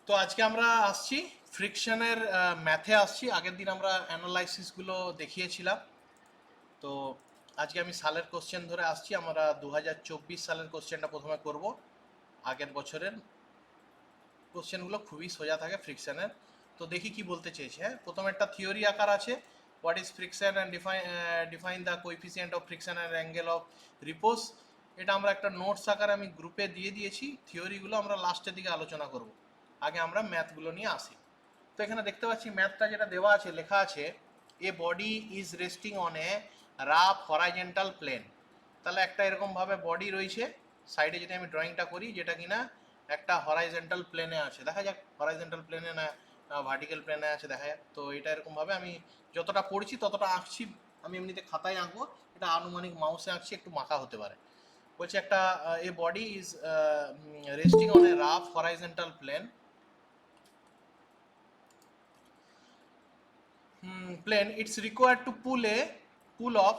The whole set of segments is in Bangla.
তো আজকে আমরা আসছি ফ্রিকশনের ম্যাথে আসছি। আগের দিন আমরা অ্যানালাইসিসগুলো দেখিয়েছিলাম। তো আজকে আমি সালের কোশ্চেন ধরে আসছি। আমরা 2024 সালের কোশ্চেনটা প্রথমে করব। আগের বছরের কোশ্চেনগুলো খুবই সোজা থাকে ফ্রিকশনের। তো দেখি কি বলতে চেয়েছে। হ্যাঁ, প্রথমে একটা থিওরি আকার আছে, what is friction and define the coefficient of friction and angle of repose. এটা আমরা একটা নোটস আকারে আমি গ্রুপে দিয়ে দিয়েছি। থিওরিগুলো আমরা লাস্টের দিকে আলোচনা করব। আগে আমরা ম্যাথগুলো নিয়ে আসি। তো এখানে দেখতে পাচ্ছি ম্যাথটা যেটা দেওয়া আছে, লেখা আছে a body is resting on a rough horizontal plane. তাহলে একটা এরকমভাবে বডি রয়েছে, সাইডে যদি আমি ড্রয়িংটা করি, যেটা কিনা একটা হরাইজেন্টাল প্লেনে আছে। দেখা যাক হরাইজেন্টাল প্লেনে না ভার্টিক্যাল প্লেনে আছে, দেখা যাক। তো এটা এরকমভাবে আমি যতটা পড়ছি ততটা আঁকছি। আমি এমনিতে খাতায় আঁকবো, এটা আনুমানিক মাউসে আঁকছি, একটু মাখা হতে পারে। বলছে একটা a body is resting on a rough horizontal plane plane. It's required to pull of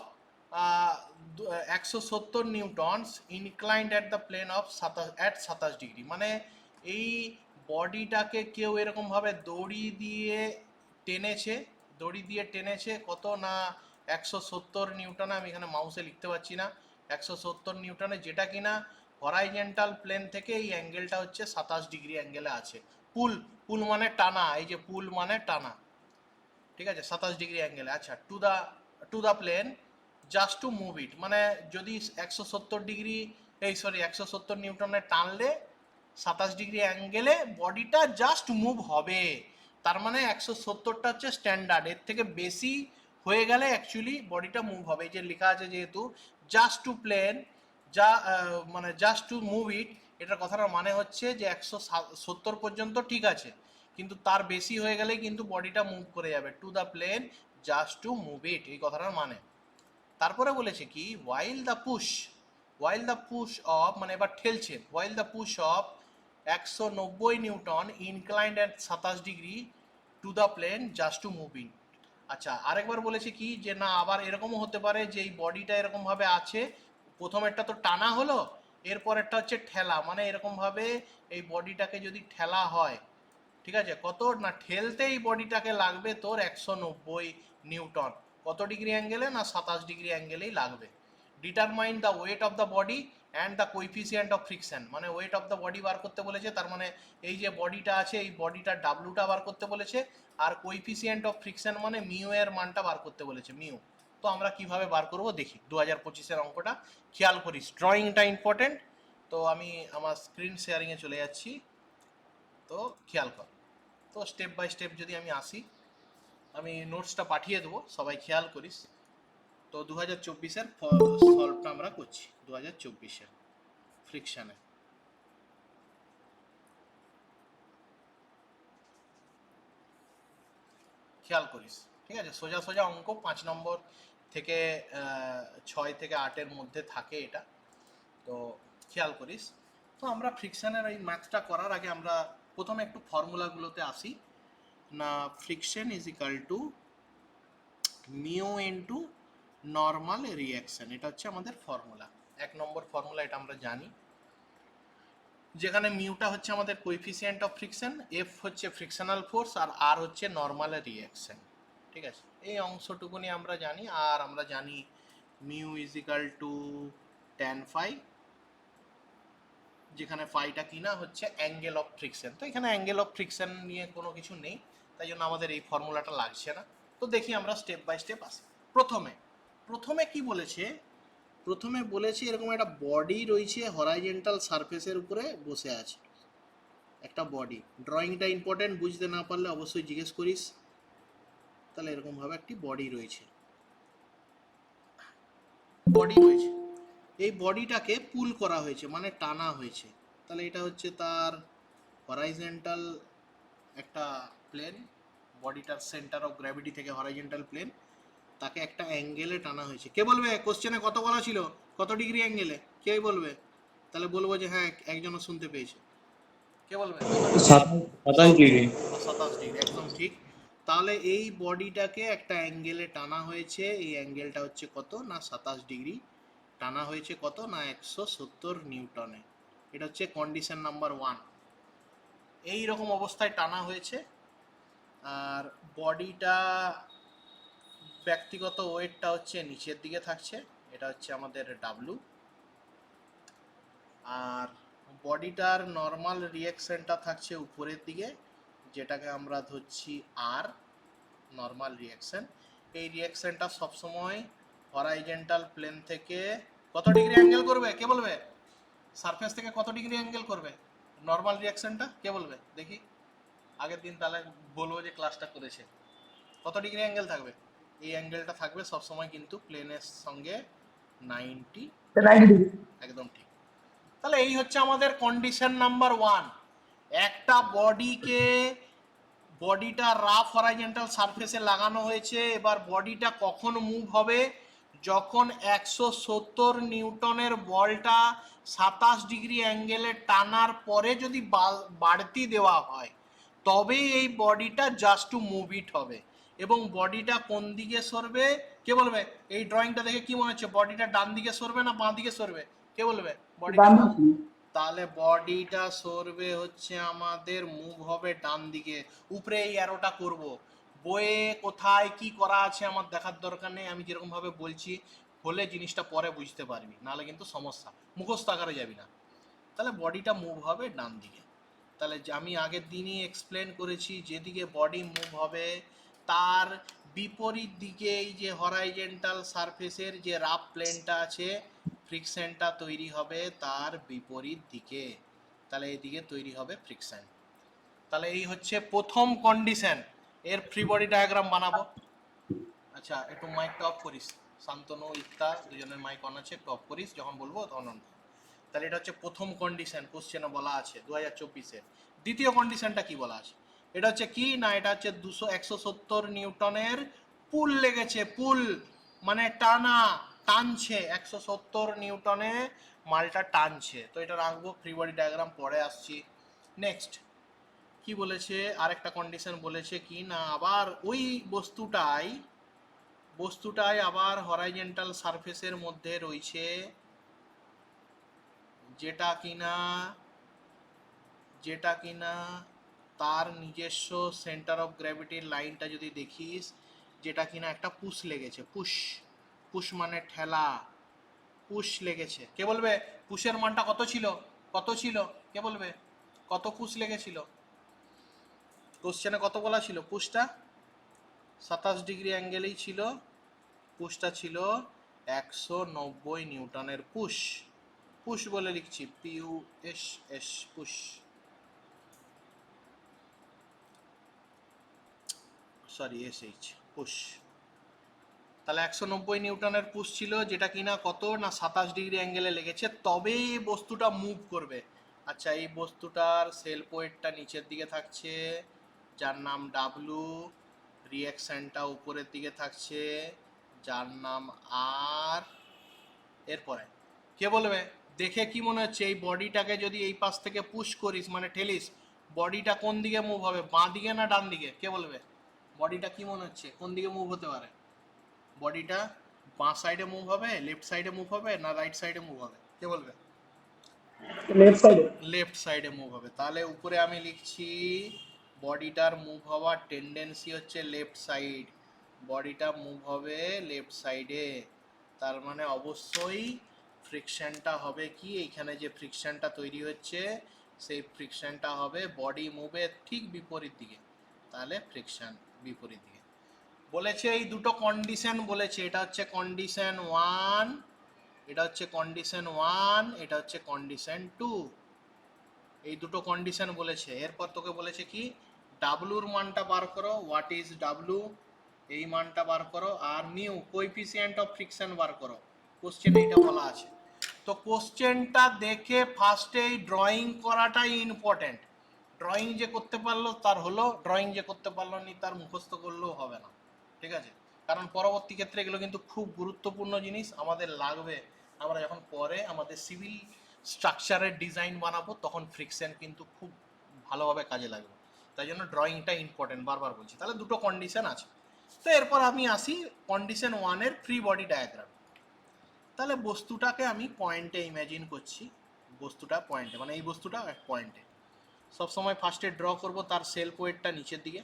170 newtons inclined at the plane of 27 degree. মানে এই বডিটাকে কেউ এরকমভাবে দড়ি দিয়ে টেনেছে কত না 170 নিউটনে। আমি এখানে মাউসে লিখতে পারছি না। 170 নিউটনে, যেটা কিনা হরাইজেন্টাল প্লেন থেকে এই অ্যাঙ্গেলটা হচ্ছে 27 ডিগ্রি অ্যাঙ্গেলে আছে। পুল পুল মানে টানা, এই যে পুল মানে টানা, ঠিক আছে, 27 ডিগ্রি অ্যাঙ্গেলে। আচ্ছা, to the plane just to move it, মানে যদি 170 ডিগ্রি, এই সরি 170 নিউটনে টানলে 27 ডিগ্রি অ্যাঙ্গেলে বডিটা জাস্ট মুভ হবে। তার মানে 170টা হচ্ছে স্ট্যান্ডার্ড, এর থেকে বেশি হয়ে গেলে অ্যাকচুয়ালি বডিটা মুভ হবে। এই যে লেখা আছে যেহেতু জাস্ট টু প্লেন, যা মানে জাস্ট টু মুভ ইট, এটার কথাটার মানে হচ্ছে যে 170 পর্যন্ত ঠিক আছে, কিন্তু তার বেশি হয়ে গেলে কিন্তু বডিটা মুভ করে যাবে। To the plane just to move it, এই কথাটার মানে। তারপরে বলেছে কি ওয়াইল দ্য পুশ অফ, মানে এবার ঠেলছে, while the push of 190 newton inclined at 27 degree to the plane just to move it. আচ্ছা, আরেকবার বলেছে কি যে না, আবার এরকমও হতে পারে যে এই বডিটা এরকমভাবে আছে, প্রথমেরটা তো টানা হলো, এরপরেরটা হচ্ছে ঠেলা, মানে এরকমভাবে এই বডিটাকে যদি ঠেলা হয়, ঠিক আছে, কত না ঠেলতে এই বডিটাকে লাগবে তোর 190 নিউটন। কত ডিগ্রি অ্যাঙ্গেলে না 27 ডিগ্রি অ্যাঙ্গেলেই লাগবে। Determine the weight of the body and the coefficient of friction, মানে ওয়েট অফ দ্য বডি বার করতে বলেছে। তার মানে এই যে বডিটা আছে, এই বডিটার ডাব্লুটা বার করতে বলেছে। আর কোইফিসিয়েন্ট অফ ফ্রিকশন মানে মিউ এর মানটা বার করতে বলেছে, মিউ। তো আমরা কিভাবে বার করব দেখি। 2025-এর অঙ্কটা খেয়াল করিস, ড্রয়িংটা ইম্পর্টেন্ট। তো আমি আমার স্ক্রিন শেয়ারিংয়ে চলে যাচ্ছি, তো খেয়াল কর। তো স্টেপ বাই স্টেপ যদি আমি আসি, আমি নোটসটা পাঠিয়ে দেবো, সবাই খেয়াল করিস। তো 2024-এর সলভটা আমরা করছি, 2024-এর ফ্রিকশানে। খেয়াল করিস, ঠিক আছে, সোজা সোজা অঙ্ক, 5 নম্বর থেকে 6 থেকে 8-এর মধ্যে থাকে এটা। তো খেয়াল করিস। তো আমরা ফ্রিকশানের এই ম্যাথটা করার আগে আমরা প্রথমে একটু ফর্মুলাগুলোতে আসি। না, friction is equal to mu into normal reaction, এটা হচ্ছে আমাদের ফর্মুলা। 1 নম্বর ফর্মুলা, এটা আমরা জানি, যেখানে মিউটা হচ্ছে আমাদের কোএফিসিয়েন্ট অফ ফ্রিকশন, এফ হচ্ছে ফ্রিকশনাল ফোর্স, আর আর হচ্ছে নর্মাল রিয়াকশন। ঠিক আছে, এই অংশটুকুনি আমরা জানি। আর আমরা জানি mu is equal to tan phi, যেখানে ফাইটা কিনা হচ্ছে অ্যাঙ্গেল অফ ফ্রিকশন। তো এখানে অ্যাঙ্গেল অফ ফ্রিকশন নিয়ে কোনো কিছু নেই, তাই জন্য আমাদের এই ফর্মুলাটা লাগছে না। তো দেখি আমরা স্টেপ বাই স্টেপ আসি। প্রথমে প্রথমে কি বলেছে, প্রথমে বলেছে এরকম একটা বডি রয়েছে, হরাইজেন্টাল সারফেসের উপরে বসে আছে একটা বডি। ড্রয়িংটা ইম্পর্টেন্ট, বুঝতে না পারলে অবশ্যই জিজ্ঞেস করিস। তাহলে এরকমভাবে একটি বডি রয়েছে, এই বডিটাকে পুল করা হয়েছে, মানে টানা হয়েছে। তাহলে এটা হচ্ছে তার হরাইজেন্টাল একটা প্লেন, বডিটার সেন্টার অফ গ্র্যাভিটি থেকে হরাইজেন্টাল প্লেন, তাকে একটা অ্যাঙ্গেলে টানা হয়েছে। কে বলবে কোশ্চেনে কত বলা ছিল, কত ডিগ্রি অ্যাঙ্গেলে, কে বলবে? তাহলে বলবো যে হ্যাঁ, একজনও শুনতে পেয়েছে। কে বলবে? 27 ডিগ্রি। 27 ডিগ্রি, একদম ঠিক। তাহলে এই বডিটাকে একটা অ্যাঙ্গেলে টানা হয়েছে, এই অ্যাঙ্গেলটা হচ্ছে কত না 27 ডিগ্রি, টানা হয়েছে কত না 170 নিউটনে। এটা হচ্ছে কন্ডিশন নাম্বার 1। এই রকম অবস্থায় টানা হয়েছে। আর বডিটা ব্যক্তিগত ওয়েটটা হচ্ছে নিচের দিকে থাকছে, এটা হচ্ছে আমাদের ডাব্লু। আর বডিটার নর্মাল রিয়াকশনটা থাকছে উপরের দিকে, যেটাকে আমরা ধরছি আর নর্মাল রিয়াকশন। এই রিয়াকশনটা সবসময় হরাইজেন্টাল প্লেন থেকে কত ডিগ্রি অ্যাঙ্গেল করবে, কে বলবে? সারফেস থেকে কত ডিগ্রি অ্যাঙ্গেল করবে নর্মাল রিয়াকশনটা, কে বলবে দেখি? আগের দিন তাহলে বলবো যে ক্লাসটা করেছে। কত ডিগ্রি অ্যাঙ্গেল থাকবে? এই অ্যাঙ্গেলটা থাকবে সবসময় কিন্তু প্লেনের সঙ্গে 90, একদম ঠিক। তাহলে এই হচ্ছে আমাদের কন্ডিশন নাম্বার 1। একটা বডিটা রাফ হরাইজন্টাল সারফেসে লাগানো হয়েছে। এবার বডিটা কখন মুভ হবে? যখন 170 নিউটনের বলটা 27 ডিগ্রি অ্যাঙ্গেলে টানার পরে যদি বাড়তি দেওয়া হয়, তবেই এই বডিটা জাস্ট টু মুভ ইট হবে। এবং বডিটা কোন দিকে সরবে, কে বলবে? এই ড্রয়িংটা দেখে কি মনে হচ্ছে, বডিটা ডান দিকে সরবে না বাঁ দিকে সরবে, কে বলবে? বডিটা, তাহলে বডিটা সরবে হচ্ছে আমাদের, মুভ হবে ডান দিকে। উপরে এই অ্যারোটা করব, বইয়ে কোথায় কি করা আছে আমার দেখার দরকার নেই, আমি যেরকম ভাবে বলছি হলে জিনিসটা পরে বুঝতে পারবি, নাহলে কিন্তু সমস্যা, মুখস্থ আকারে যাবি না। তাহলে বডিটা মুভ হবে ডান দিকে। তাহলে আমি আগের দিনই এক্সপ্লেন করেছি, যেদিকে বডি মুভ হবে তার বিপরীত দিকে এই যে হরাইজেন্টাল সারফেসের যে রাফ প্লেনটা আছে, ফ্রিকশনটা তৈরি হবে তার বিপরীত দিকে। তাহলে এইদিকে তৈরি হবে ফ্রিকশন। তাহলে এই হচ্ছে প্রথম কন্ডিশন। এর ফ্রি বডি ডায়াগ্রাম বানাবো। আচ্ছা, একটু মাইকটা অফ করিস, শান্তনু ইফতার দুজনের মাইক অন আছে, একটু অফ করিস, যখন বলবো তখন অন। তাহলে এটা হচ্ছে প্রথম কন্ডিশন, কোশ্চেনে বলা আছে 2024-এর। দ্বিতীয় কন্ডিশনটা কি বলা আছে? এটা হচ্ছে কি না, এটা হচ্ছে 170 নিউটনের পুল লেগেছে। পুল মানে টানা, টানছে, 170 নিউটনে মালটা টানছে। তো এটা রাখবো, ফ্রি বডি ডায়াগ্রাম পরে আসছি। নেক্সট কি বলেছে, আরেকটা কন্ডিশন বলেছে কি না, আবার ওই বস্তুটাই আবার হরাইজেন্টাল সারফেসের মধ্যে রয়েছে, যেটা কিনা তার নিজস্ব সেন্টার অফ গ্র্যাভিটির লাইনটা যদি দেখিস, যেটা কিনা একটা পুশ লেগেছে। পুশ মানে ঠেলা, পুশ লেগেছে। কে বলবে পুশের মানটা কত ছিল? কে বলবে কত পুশ লেগেছিল? কোশ্চেনে কত বলা ছিল? পুশটা 27 ডিগ্রি অ্যাঙ্গেলেই ছিল। পুশটা ছিল 190 নিউটনের পুশ বলে লিখছি, PUSH, push, sorry SH, push. তাহলে 190 নিউটনের পুশ ছিল, যেটা কিনা কত না 27 ডিগ্রি অ্যাঙ্গেলে লেগেছে, তবেই এই বস্তুটা মুভ করবে। আচ্ছা, এই বস্তুটার সেলফ ওয়েটটা নিচের দিকে থাকছে, যার নাম ডাব্লু। রিয়াকশনটা উপরের দিকে থাকছে, যার নাম আর। এরপরে কে বলবে দেখে কি মনে হচ্ছে, এই বডিটাকে যদি এই পাশ থেকে পুশ করিস মানে ঠেলিস, বডিটা কোন দিকে মুভ হবে, বাঁ দিকে না ডান দিকে? কে বলবে বডিটা কি মনে হচ্ছে কোন দিকে মুভ হতে পারে? বডিটা বাঁ সাইডে মুভ হবে, লেফট সাইডে মুভ হবে, না রাইট সাইডে মুভ হবে? কে বলবে? লেফট সাইডে মুভ হবে। তাহলে উপরে আমি লিখছি বডিটার মুভ হওয়ার টেন্ডেন্সি হচ্ছে লেফট সাইড, বডিটা মুভ হবে লেফট সাইডে। তার মানে অবশ্যই ফ্রিকশনটা হবে কি, এইখানে যে ফ্রিকশনটা তৈরি হচ্ছে সেই ফ্রিকশনটা হবে বডি মুভের ঠিক বিপরীত দিকে। তাহলে ফ্রিকশন বিপরীত দিকে বলেছে। এই দুটো কন্ডিশন বলেছে, এটা হচ্ছে কন্ডিশন 1, এটা হচ্ছে কন্ডিশন 1, এটা হচ্ছে কন্ডিশন 2। এই দুটো কন্ডিশন বলেছে। এরপর তোকে বলেছে কি, ডাব্লুর মানটা বার করো, হোয়াট ইজ ডাব্লু, এই মানটা বার করো, আর মিউ কোএফিসিয়েন্ট অফ ফ্রিকশন বার করো। কোশ্চেনে এটা বলা আছে। তো কোশ্চেনটা দেখে ফার্স্টে এই ড্রয়িং করাটাই ইম্পর্টেন্ট। ড্রয়িং যে করতে পারলো তার হলো, ড্রয়িং যে করতে পারলো নি তার মুখস্থ করলেও হবে না, ঠিক আছে? কারণ পরবর্তী ক্ষেত্রে এগুলো কিন্তু খুব গুরুত্বপূর্ণ জিনিস আমাদের লাগবে। আমরা যখন পরে আমাদের সিভিল স্ট্রাকচারের ডিজাইন বানাবো তখন ফ্রিকশন কিন্তু খুব ভালোভাবে কাজে লাগবে। তাই জন্য ড্রয়িংটা ইম্পর্টেন্ট, বারবার বলছি। তাহলে দুটো কন্ডিশন আছে। তো এরপর আমি আসি কন্ডিশন 1-এর ফ্রি বডি ডায়াগ্রাম। তাহলে বস্তুটাকে আমি পয়েন্টে ইমাজিন করছি, বস্তুটা পয়েন্টে মানে এই বস্তুটা এক পয়েন্টে। সবসময় ফার্স্টে ড্র করব তার সেলফ ওয়েটটা নিচের দিকে,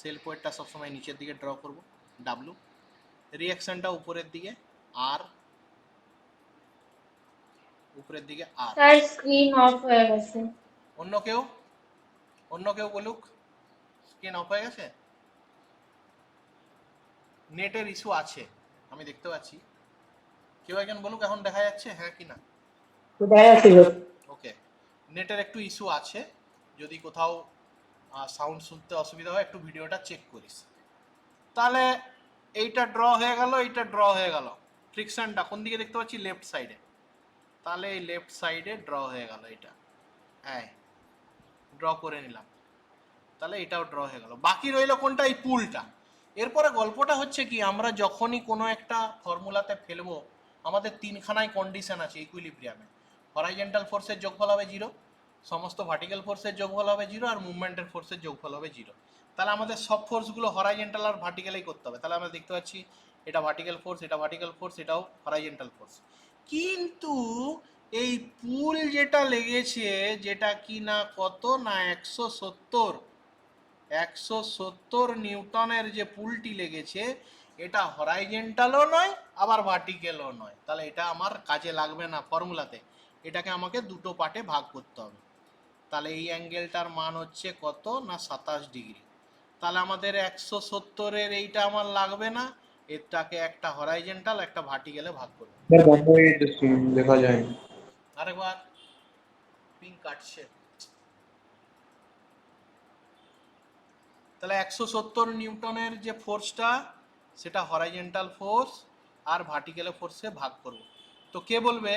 সেলফ ওয়েটটা সবসময় নিচের দিকে ড্র করব, ডাব্লু। রিয়াকশনটা উপরের দিকে, আর উপরের দিকে আর। স্যার স্ক্রিন অফ হয়ে গেছে। অন্য কেউ, অন্য কেউ বলুক স্ক্রিন অফ হয়ে গেছে। নেটের ইস্যু আছে আমি দেখতে পাচ্ছি, কেউ একজন বলুক এখন দেখা যাচ্ছে হ্যাঁ কি না। ওকে, নেটের একটু ইস্যু আছে, যদি কোথাও সাউন্ড শুনতে অসুবিধা হয় একটু ভিডিওটা চেক করিস। তাহলে এইটা ড্র হয়ে গেল, এইটা ড্র হয়ে গেল। ফ্রিকশনটা কোন দিকে দেখতে পাচ্ছি, লেফট সাইডে। তাহলে এই লেফট সাইডে ড্র হয়ে গেল, এটা হ্যাঁ ড্র করে নিলাম। তাহলে এটাও ড্র হয়ে গেল। বাকি রইল কোনটা, এই পুলটা। এরপরে গল্পটা হচ্ছে কি, আমরা যখনই কোনো একটা ফর্মুলাতে ফেলবো আমাদের তিনখানায় কন্ডিশন আছে ইকুইলিব্রিয়ামে। হরাইজন্টাল ফোর্সের যোগফল হবে 0, সমস্ত ভার্টিক্যাল ফোর্সের যোগফল হবে 0, আর মুভমেন্টের ফোর্সের যোগফল হবে 0। তাহলে আমাদের সব ফোর্সগুলো হরাইজন্টাল আর ভার্টিক্যালেই করতে হবে। তাহলে আমরা দেখতে পাচ্ছি এটা ভার্টিক্যাল ফোর্স, এটা ভার্টিক্যাল ফোর্স, এটাও হরাইজন্টাল ফোর্স। কিন্তু এই পুল যেটা লেগেছে, যেটা কি না কত না 170 নিউটনের যে পুলটি লেগেছে, এটা হরাইজেন্টালও নয় আবার ভার্টিক্যালও নয়। তাহলে এটা আমার কাজে লাগবে না ফর্মুলাতে, এটাকে আমাকে দুটো পার্টে ভাগ করতে হবে। তাহলে এই অ্যাঙ্গেলটার মান হচ্ছে কত না 27 ডিগ্রি। তাহলে আমাদের 170-এর এইটা আমার লাগবে না, এটাকে একটা হরাইজেন্টাল একটা ভার্টিক্যালে ভাগ করবে। স্যার বন্ধ হয়ে গেছে স্ক্রিন, দেখা যায় না। আরেকবার পিন কাটছে। তাহলে 170 নিউটনের যে ফোর্সটা সেটা হরাইজন্টাল ফোর্স আর ভার্টিক্যাল ফোর্সে ভাগ করব। তো কে বলবে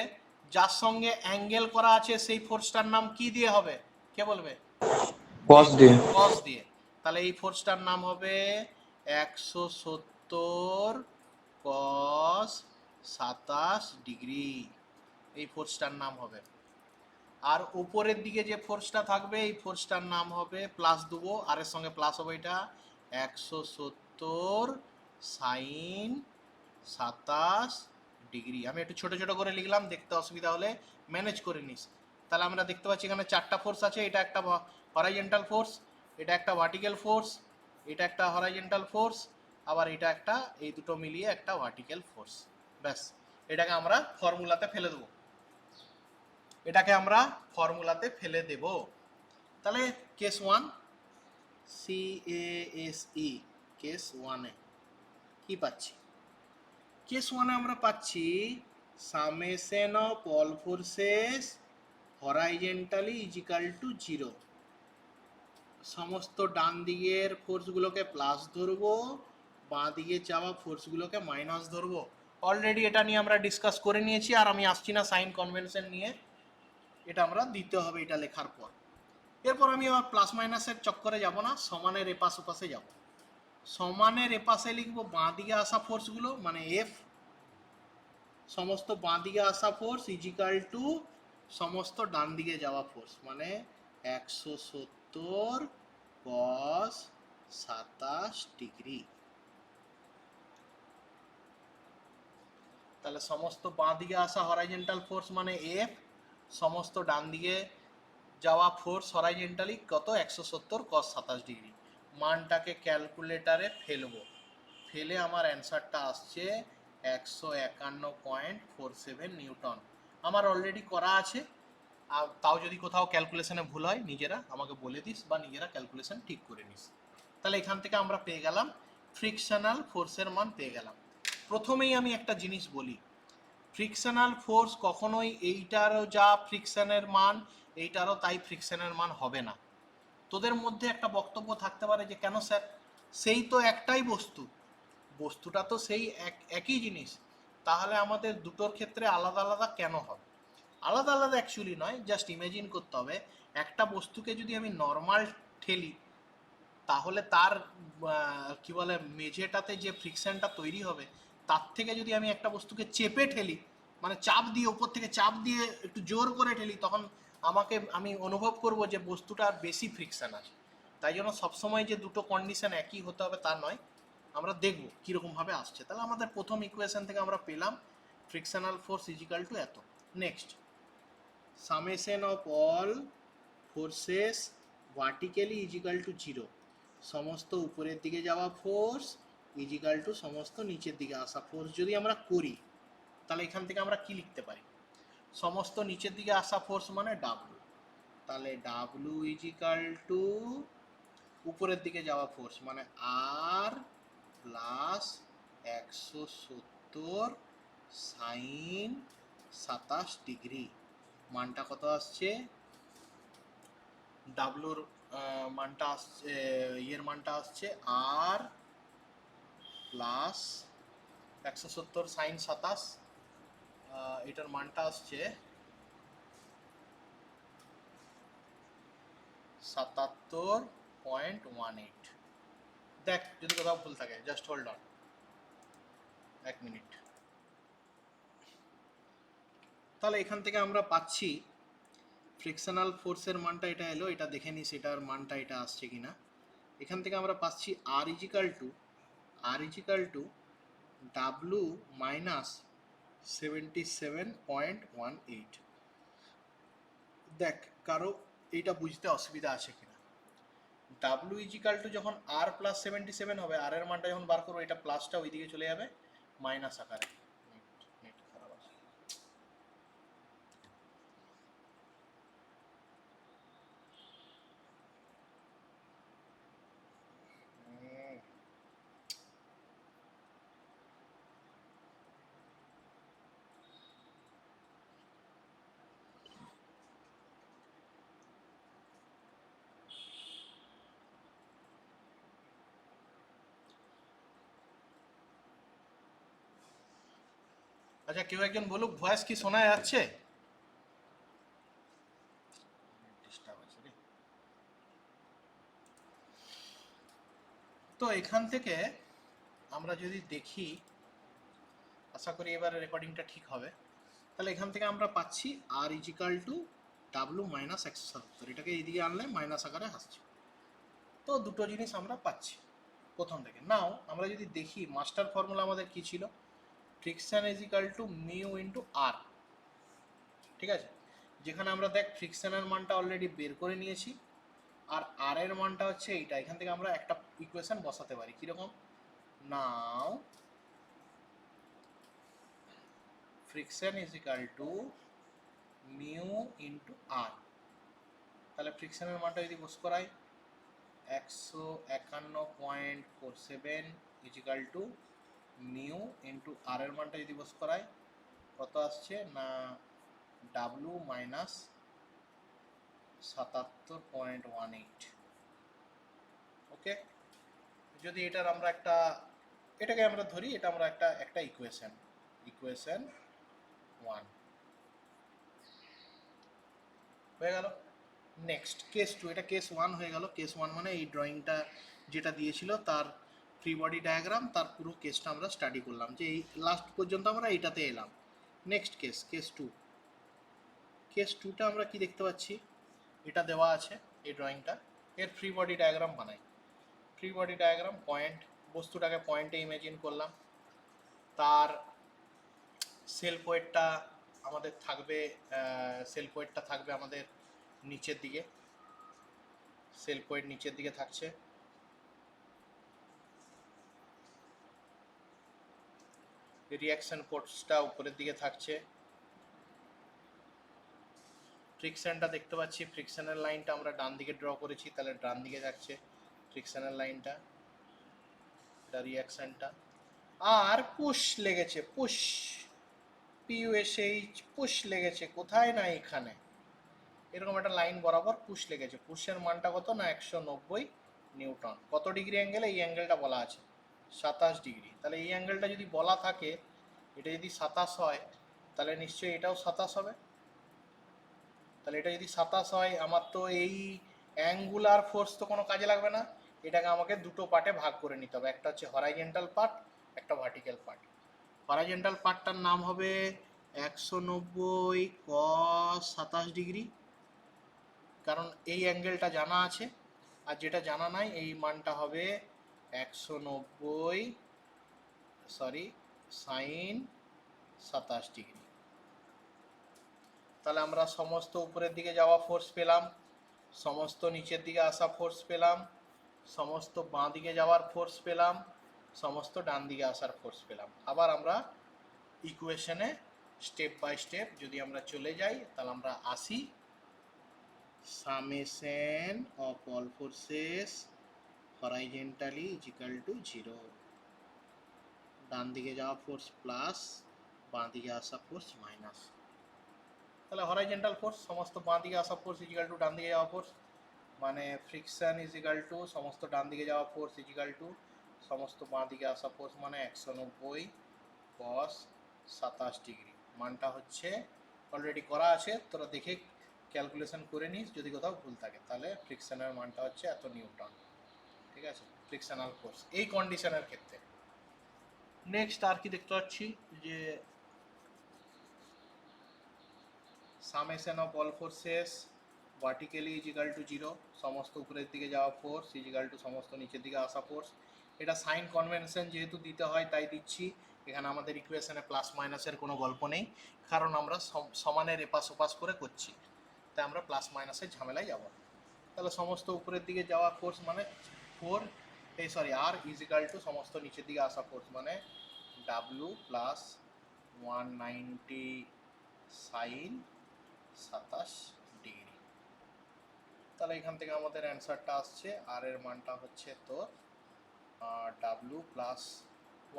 যার সঙ্গে অ্যাঙ্গেল করা আছে সেই ফোর্সটার নাম কি দিয়ে হবে, কে বলবে? কস দিয়ে। কস দিয়ে। তাহলে এই ফোর্সটার নাম হবে 170 কস 27 ডিগ্রি, এই ফোর্সটার নাম হবে। আর উপরের দিকে যে ফোর্সটা থাকবে এই ফোর্সটার নাম হবে, প্লাস দেবো, আর এর সঙ্গে প্লাস হবে এটা 170 সাইন 27 ডিগ্রি। আমি একটু ছোট ছোট করে লিখলাম, দেখতে অসুবিধা হলে ম্যানেজ করে নিস। তাহলে আমরা দেখতে পাচ্ছি এখানে চারটা ফোর্স আছে, এটা একটা হরাইজন্টাল ফোর্স, এটা একটা ভার্টিক্যাল ফোর্স, এটা একটা হরাইজন্টাল ফোর্স, আবার এটা একটা, এই দুটো মিলিয়ে একটা ভার্টিক্যাল ফোর্স। ব্যাস, এটাকে আমরা ফর্মুলাতে ফেলে দেবো, এটাকে আমরা ফর্মুলাতে ফেলে দেব। তাহলে কেস 1 CASE, কেস 1-এ কি পাচ্ছি? কেস 1-এ আমরা পাচ্ছি summation of all forces horizontally is equal to 0। সমস্ত ডান দিকের ফোর্সগুলোকে প্লাস ধরবো, বাঁ দিকে যাওয়া ফোর্সগুলোকে মাইনাস ধরবো। অলরেডি এটা নিয়ে আমরা ডিসকাস করে নিয়েছি, আর আমি আসছি না সাইন কনভেনশন নিয়ে, এটা আমরা দিতে হবে এটা লেখার পর। এরপর আমি আবার প্লাস মাইনাসের চক্করে যাব না, সমানের এপাশ ওপাশে যাব। সমানের এপাশে লিখবো বাঁ দিকে আসা ফোর্সগুলো, মানে এফ, সমস্ত বাঁ দিকে আসা ফোর্স ইজিক্যাল টু সমস্ত ডান দিকে যাওয়া ফোর্স, মানে 170 cos 27 ডিগ্রি। তাহলে সমস্ত বাঁ দিকে আসা হরাইজন্টাল ফোর্স মানে এফ, সমস্ত ডান দিকে যাওয়া ফোর্স হরাইজন্টালি কত 170 cos 27 ডিগ্রি। মানটাকে ক্যালকুলেটারে ফেলবো, ফেলে আমার অ্যান্সারটা আসছে 151.47 নিউটন। আমার অলরেডি করা আছে, আর তাও যদি কোথাও ক্যালকুলেশনে ভুল হয় নিজেরা আমাকে বলে দিস, বা নিজেরা ক্যালকুলেশন ঠিক করে নিস। তাহলে এখান থেকে আমরা পেয়ে গেলাম ফ্রিকশনাল ফোর্সের মান পেয়ে গেলাম। প্রথমেই আমি একটা জিনিস বলি, ফ্রিকশনাল ফোর্স কখনোই এইটারও যা ফ্রিকশনের মান এইটারও তাই ফ্রিকশনের মান হবে না। তোদের মধ্যে একটা বক্তব্য থাকতে পারে যে কেন স্যার, সেই তো একটাই বস্তু, বস্তুটা তো সেই একই জিনিস, তাহলে আমাদের দুটোর ক্ষেত্রে আলাদা আলাদা কেন হবে? আলাদা আলাদা অ্যাকচুয়ালি নয়, জাস্ট ইমেজিন করতে হবে একটা বস্তুকে যদি আমি নর্মাল ঠেলি তাহলে তার কি বলে মেঝেটাতে যে ফ্রিকশনটা তৈরি হবে তার থেকে যদি আমি একটা বস্তুকে চেপে ঠেলি, মানে চাপ দিয়ে উপর থেকে চাপ দিয়ে একটু জোর করে ঠেলি, তখন আমি অনুভব করব যে বস্তুটার বেশি ফ্রিকশন আছে। তাই জন্য সবসময় যে দুটো কন্ডিশন একই হতে হবে তা নয়, আমরা দেখব কীরকমভাবে আসছে। তাহলে আমাদের প্রথম ইকুয়েশন থেকে আমরা পেলাম ফ্রিকশনাল ফোর্স ইজিক্যাল টু এত। Next, summation of all forces vertically is equal to 0, সমস্ত উপরের দিকে যাওয়া ফোর্স ইজিক্যাল টু সমস্ত নিচের দিকে আসা ফোর্স যদি আমরা করি, তাহলে এখান থেকে আমরা কি লিখতে পারি? সমস্ত নিচের দিকে আসা ফোর্স মানে ডাব্লু, তাহলে ডাব্লু ইজিক্যাল টু উপরের দিকে যাওয়া ফোর্স মানে আর প্লাস 170 সাইন 27 ডিগ্রি। মানটা কত আসছে? ডাব্লুর মানটা আসছে, ইয়ের মানটা আসছে আর প্লাস 170 সাইন 27, এটার মানটা আসছে 77.18। দেখ যদি কোথাও ভুল থাকে, জাস্ট হোল্ড অন 1 মিনিট। তাহলে এখান থেকে আমরা পাচ্ছি ফ্রিকশনাল ফোর্সের মানটা এটা এলো, এটা দেখে নিস এটার মানটা এটা আসছে কিনা। এখান থেকে আমরা পাচ্ছি আর ইজিক্যাল টু ডাব্লু মাইনাস 77.18। দেখ কারো এইটা বুঝতে অসুবিধা আছে কিনা। ডাব্লু ইজিক্যাল টু যখন আর প্লাস 77 হবে, আর এর মানটা যখন বার করবো এটা প্লাসটা ওইদিকে চলে যাবে মাইনাস আকারে। নেট খারাপ আছে। আচ্ছা কেউ একজন বলুক ভয়েস কি শোনা যাচ্ছে? তো এখান থেকে আমরা যদি দেখি, আশা করি এবার রেকর্ডিংটা ঠিক হবে। তাহলে এখান থেকে আমরা পাচ্ছি আর ইজিক্যাল টু ডাব্লু মাইনাস 177, এটাকে এইদিকে আনলে মাইনাস আকারে আসছে। তো দুটো জিনিস আমরা পাচ্ছি প্রথম থেকে। নাও আমরা যদি দেখি মাস্টার ফর্মুলা আমাদের কি ছিল, friction is equal to mu into R, ঠিক আছে? যেখানে আমরা দেখ ফ্রিকশনের মানটা অলরেডি বের করে নিয়েছি, আর আর এর মানটা হচ্ছে এইটা। এখান থেকে আমরা একটা ইকুয়েশন বসাতে পারি কিরকম, now friction is equal to mu into R. তাহলে ফ্রিকশনের মানটা যদি বস করাই 151.47 is equal to mu into R এর মানটা যদি বস করাই কত আসছে না ডাব্লু মাইনাস 77.18। ওকে, যদি এটার আমরা একটা, এটাকে আমরা ধরি এটা আমরা একটা ইকুয়েশন 1 হয়ে গেল। নেক্সট কেস 2, এটা কেস 1 হয়ে গেল। কেস 1 মানে এই ড্রয়িংটা যেটা দিয়েছিল তার ফ্রি বডি ডায়াগ্রাম, তার পুরো কেসটা আমরা স্টাডি করলাম, যে এই লাস্ট পর্যন্ত আমরা এইটাতে এলাম। Next case 2। কেস 2টা আমরা কি দেখতে পাচ্ছি, এটা দেওয়া আছে এই ড্রয়িংটা, এর ফ্রি বডি ডায়াগ্রাম বানাই। ফ্রি বডি ডায়াগ্রাম পয়েন্ট, বস্তুটাকে পয়েন্টে ইমেজিন করলাম, তার সেলফ ওয়েটটা আমাদের থাকবে, সেলফ ওয়েটটা থাকবে আমাদের নিচের দিকে, সেলফ ওয়েট নিচের দিকে থাকছে। রিয়াকশন ফোর্সটা উপরের দিকে থাকছে। ফ্রিকশনটা দেখতে পাচ্ছি, ফ্রিকশনের লাইনটা আমরা ডান দিকে ড্র করেছি, তাহলে ডান দিকে যাচ্ছে ফ্রিকশনের লাইনটা, এটা রিয়াকশনটা। আর পুশ লেগেছে, পুশ পিইউএসএইচ পুশ লেগেছে কোথায় না এখানে, এরকম একটা লাইন বরাবর পুশ লেগেছে। পুশের মানটা কত না 190 নিউটন। কত ডিগ্রি অ্যাঙ্গেলে? এই অ্যাঙ্গেলটা বলা আছে 27 ডিগ্রি। তাহলে এই অ্যাঙ্গেলটা যদি বলা থাকে, এটা যদি 27 হয় তাহলে নিশ্চয়ই এটাও 27 হবে। তাহলে এটা যদি 27 হয়, আমার তো এই অ্যাঙ্গুলার ফোর্স তো কোনো কাজে লাগবে না, এটাকে আমাকে দুটো পার্টে ভাগ করে নিতে হবে, একটা হচ্ছে হরাইজেন্টাল পার্ট, একটা ভার্টিক্যাল পার্ট। হরাইজেন্টাল পার্টটার নাম হবে 190 cos 27 ডিগ্রি, কারণ এই অ্যাঙ্গেলটা জানা আছে, আর যেটা জানা নাই এই মানটা হবে 190 সাইন 27 ডিগ্রি। তাহলে আমরা সমস্ত উপরের দিকে যাওয়া ফোর্স পেলাম, সমস্ত নিচের দিকে আসা ফোর্স পেলাম, সমস্ত বাঁ দিকে যাওয়ার ফোর্স পেলাম, সমস্ত ডান দিকে আসার ফোর্স পেলাম। আবার আমরা ইকুয়েশনে স্টেপ বাই স্টেপ যদি আমরা চলে যাই, তাহলে আমরা আসি summation of all forces horizontally is equal two 0। ডান দিকে যাওয়া ফোর্স প্লাস, বাঁ দিকে আসা ফোর্স মাইনাস। তাহলে হরাইজেন্টাল ফোর্স সমস্ত বাঁ দিকে আসা ফোর্স ইজ ইকুয়াল টু ডান দিকে যাওয়া ফোর্স, মানে ফ্রিকশন ইজ ইকুয়াল টু সমস্ত ডান দিকে যাওয়া ফোর্স ইজ ইকুয়াল টু সমস্ত বাঁ দিকে আসা ফোর্স, মানে 190 cos 27 ডিগ্রি। মানটা হচ্ছে অলরেডি করা আছে, তোরা দেখে ক্যালকুলেশন করে নিস, যদি কোথাও ভুল থাকে তাহলে ফ্রিকশনের মানটা হচ্ছে এত নিউটন। ঠিক আছে, ফ্রিকশনাল ফোর্স এই কন্ডিশনের ক্ষেত্রে। নেক্সট আর কি দেখতে পাচ্ছি যে summation of all forces vertically is equal two 0, সমস্ত উপরের দিকে যাওয়া ফোর্স ইজ ইকুয়াল টু সমস্ত নিচের দিকে আসা ফোর্স। এটা সাইন কনভেনশন যেহেতু দিতে হয় তাই দিচ্ছি, এখানে আমাদের ইকুয়েশনে প্লাস মাইনাসের কোনো গল্প নেই, কারণ আমরা সমানের এপাশ ওপাশ করে করছি, তাই আমরা প্লাস মাইনাসের ঝামেলায় যাব। তাহলে সমস্ত উপরের দিকে যাওয়া ফোর্স মানে আর ইজ ইকুয়াল টু সমস্ত নিচের দিকে আসা ফোর্স মানে ডাব্লু প্লাস 190 সাইন 27 ডিগ্রি। তাহলে এখান থেকে আমাদের অ্যান্সারটা আসছে, আর এর মানটা হচ্ছে তো ডাব্লু প্লাস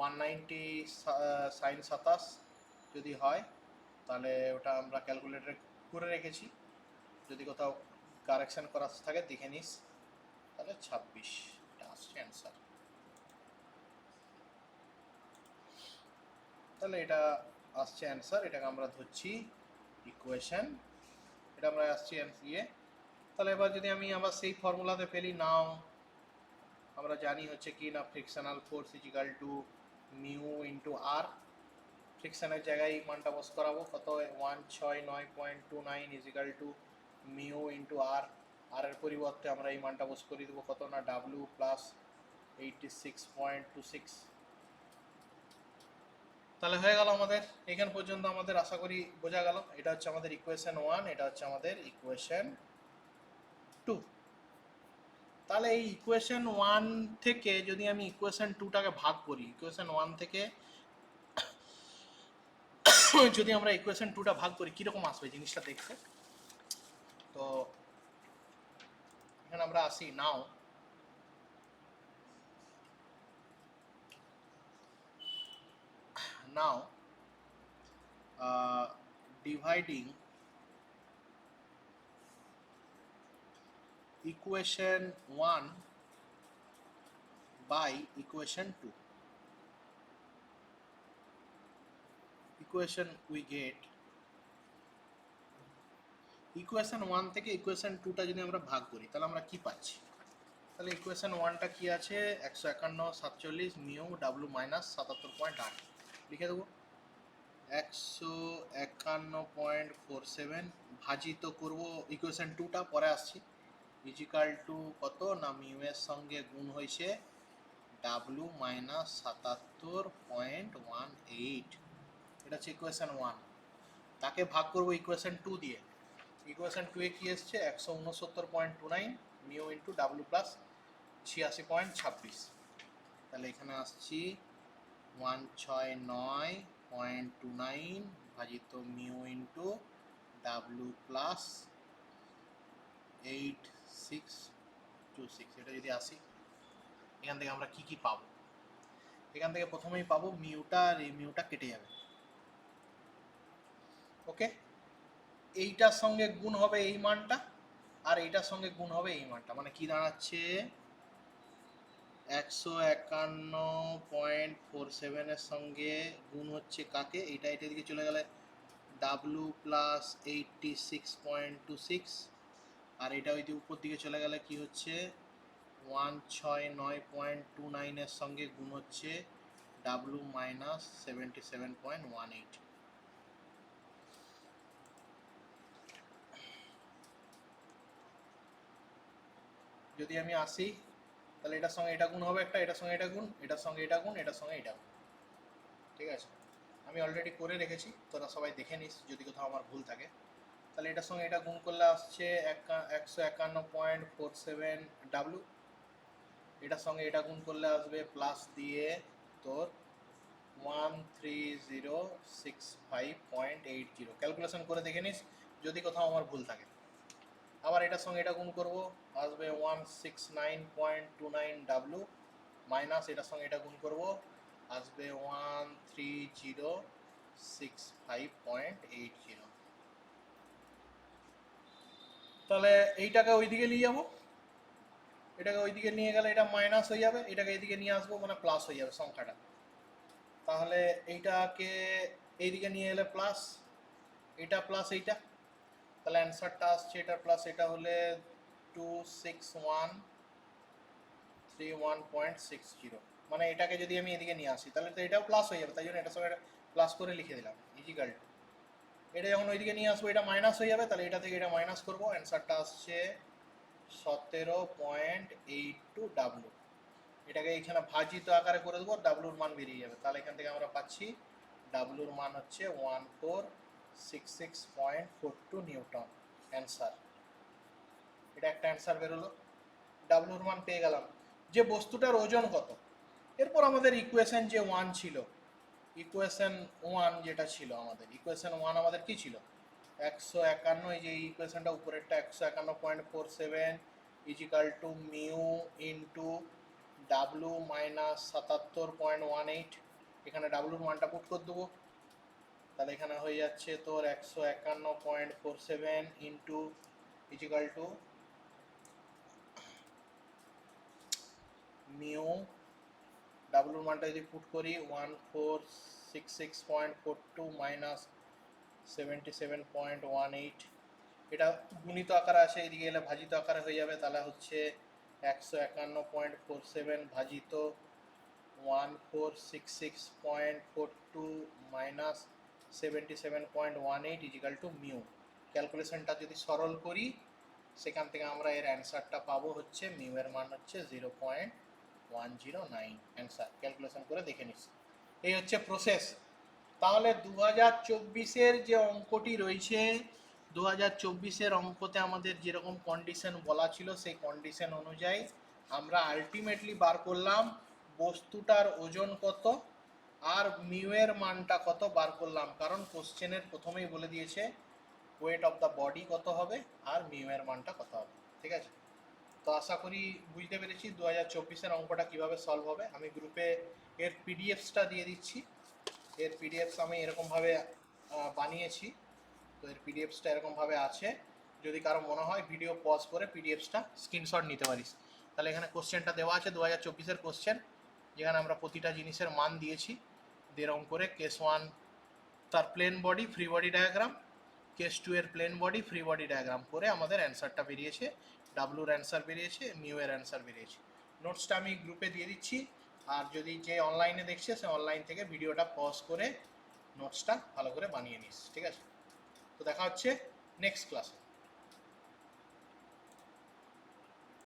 190 সাইন 27 যদি হয়, তাহলে ওটা আমরা ক্যালকুলেটরে করে রেখেছি, যদি কোথাও কারেকশন করার থাকে দেখে নিস, তাহলে 26 এটা আসছে অ্যান্সার। তাহলে এটা আসছে অ্যান্সার, এটাকে আমরা ধরছি ইকুয়েশন, এটা আমরা আসছি ইয়ে। তাহলে এবার যদি আমি আবার সেই ফর্মুলাতে ফেলি, নাও আমরা জানি হচ্ছে কি না frictional force is equal to mu into R, ফ্রিকশনের জায়গায় মানটা বস করাবো, কত 169.29 is equal to mu into R, আর এর পরিবর্তে আমরা এই মানটা বস করে দেবো কত না ডাব্লু প্লাস 86.26। তাহলে হয়ে গেল আমাদের এখান পর্যন্ত, আমাদের আশা করি বোঝা গেল। এটা হচ্ছে আমাদের ইকুয়েশন 1, এটা হচ্ছে আমাদের ইকুয়েশন 2। তাহলে এই ইকুয়েশন 1 থেকে যদি আমি ইকুয়েশন 2টাকে ভাগ করি, ইকুয়েশন 1 থেকে যদি আমরা ইকুয়েশন 2টা ভাগ করি কীরকম আসবে জিনিসটা দেখতে। তো এখানে আমরা আসি, নাও dividing equation 1 by equation 2, equation we get equation 1 থেকে equation 2টা যদি আমরা ভাগ করি তাহলে আমরা কি পাচ্ছি। তাহলে equation 1টা কি আছে 151.47 মিউ ডাব্লু মাইনাস 77.8 লিখে দেবো, 151.47 ভাজিত করব ইকুয়েশন 2টা পরে আসছি, ইজিক্যাল টু কত না মিউ এর সঙ্গে গুণ হয়েছে ডাব্লু মাইনাস 77.18, এটা হচ্ছে ইকুয়েশন 1। তাকে ভাগ করবো ইকুয়েশন 2 দিয়ে, ইকুয়েশন 2 এ কি এসছে 169.29 মিউ ইন্টু ডাব্লু প্লাস 86.26, তাহলে এখানে আসছি 169.29 ভাজিত মিউ ইন্টু ডাব্লু প্লাস 8626। এটা যদি আসি এখান থেকে আমরা কি কি পাবো, এখান থেকে প্রথমেই পাবো মিউটা, আর এই মিউটা কেটে যাবে। ওকে, এইটার সঙ্গে গুণ হবে এই মানটা, আর এইটার সঙ্গে গুণ হবে এই মানটা, মানে কি দাঁড়াচ্ছে 151.47 এর সঙ্গে গুণ হচ্ছে কাকে, এটা দিকে চলে গেলে ডাব্লু প্লাস 86.26, আর এটা ওই উপর দিকে চলে গেলে কি হচ্ছে 169.29 এর সঙ্গে গুণ হচ্ছে ডাব্লু মাইনাস 77.18। যদি আমি আসি তাহলে এটার সঙ্গে এটা গুণ হবে একটা, এটার সঙ্গে এটা গুণ, এটার সঙ্গে এটা গুণ, এটার সঙ্গে এটা গুণ। ঠিক আছে, আমি অলরেডি করে রেখেছি, তোরা সবাই দেখে নিস যদি কোথাও আমার ভুল থাকে। তাহলে এটার সঙ্গে এটা গুণ করলে আসছে 151.47 ডাব্লু। এটার সঙ্গে এটা গুণ করলে আসবে প্লাস দিয়ে তোর 13065.80। ক্যালকুলেশন করে দেখে নিস যদি কোথাও আমার ভুল থাকে। আবার এটার সঙ্গে এটা গুণ করব, আসবে 169.29 ডাব্লু, মাইনাস এটার সঙ্গে এটা গুণ করব, আসবে 13065.80। তাহলে এইটাকে ওইদিকে নিয়ে যাব, এটাকে ওইদিকে নিয়ে গেলে এটা মাইনাস হয়ে যাবে, এটাকে এইদিকে নিয়ে আসবো মানে প্লাস হয়ে যাবে সংখ্যাটা। তাহলে এইটাকে এইদিকে নিয়ে এলে প্লাস, এটা প্লাস এইটা, তাহলে অ্যান্সারটা আসছে এটা প্লাস এটা হলে 26131.60। মানে এটাকে যদি আমি এদিকে নিয়ে আসি তাহলে তো এটাও প্লাস হয়ে যাবে, তাই জন্য এটার সঙ্গে প্লাস করে লিখে দিলাম ইজিক্যাল টু। এটা যখন ওইদিকে নিয়ে আসবো এটা মাইনাস হয়ে যাবে, তাহলে এটা থেকে এটা মাইনাস করবো, অ্যান্সারটা আসছে 17.82 ডাব্লু। এটাকে এইখানে ভাজিত আকারে করে দেবো, ডাব্লুর মান বেরিয়ে যাবে। তাহলে এখান থেকে আমরা পাচ্ছি ডাব্লুর মান হচ্ছে 1466.42 নিউটন অ্যান্সার। এটা একটা অ্যান্সার বেরোলো, ডাব্লুর মান পেয়ে গেলাম। যে বস্তুটার ওজন কত, এরপর আমাদের ইকুয়েশন যে 1 ছিল, ইকুয়েশন 1 যেটা ছিল আমাদের, ইকুয়েশন 1 আমাদের কি ছিল 151, এই যে ইকুয়েশনটা উপরেরটা 151.47 is equal to mu into W minus 77.18। এখানে ডাব্লুর মানটা পুট করে দেবো, তাহলে এখানে হয়ে যাচ্ছে তোর 151.47 ইন্টু ইজিক্যাল টু মিউ, ডাব্লুর মানটা যদি পুট করি 1466.42 মাইনাস 77.18, এটা গুণিত আকারে আসে, এদিকে এলে ভাজিত আকারে হয়ে যাবে, তাহলে হচ্ছে 151.47 ভাজিত 1466.42 মাইনাস 77.18 ইজিক্যাল টু মিউ। ক্যালকুলেশনটা যদি সরল করি সেখান থেকে আমরা এর অ্যান্সারটা পাবো হচ্ছে মিউ এর মান হচ্ছে 0.109 অ্যান্সার। ক্যালকুলেশন করে দেখে নিস, এই হচ্ছে প্রসেস। তাহলে 2024-এর যে অঙ্কটি রয়েছে, 2024-এর অঙ্কতে আমাদের যেরকম কন্ডিশন বলা ছিল সেই কন্ডিশন অনুযায়ী আমরা আলটিমেটলি বার করলাম বস্তুটার ওজন কত আর মিউয়ের মানটা কত বার করলাম, কারণ কোশ্চেনের প্রথমেই বলে দিয়েছে ওয়েট অফ দ্য বডি কত হবে আর মিউয়ের মানটা কত হবে। ঠিক আছে, তো আশা করি বুঝতে পেরেছি 2024-এর অঙ্কটা কীভাবে সলভ হবে। আমি গ্রুপে এর পিডিএফসটা দিয়ে দিচ্ছি, এর পিডিএফস আমি এরকমভাবে বানিয়েছি, তো এর পিডিএফসটা এরকমভাবে আছে। যদি কারো মনে হয় ভিডিও পজ করে পিডিএফসটা স্ক্রিনশট নিতে পারিস। তাহলে এখানে কোশ্চেনটা দেওয়া আছে 2024-এর কোশ্চেন, যেখানে আমরা প্রতিটা জিনিসের মান দিয়েছি যেরকম করে। কেস 1 তার plane body free body diagram, case 2 এর plane body free body diagram করে আমাদের অ্যান্সারটা বেরিয়েছে, ডাব্লুর অ্যান্সার বেরিয়েছে, মিউ এর অ্যান্সার বেরিয়েছে। নোটসটা আমি গ্রুপে দিয়ে দিচ্ছি, আর যদি যে অনলাইনে দেখছে সে অনলাইন থেকে ভিডিওটা পজ করে নোটসটা ভালো করে বানিয়ে নিস। ঠিক আছে, তো দেখা হচ্ছে নেক্সট ক্লাসে।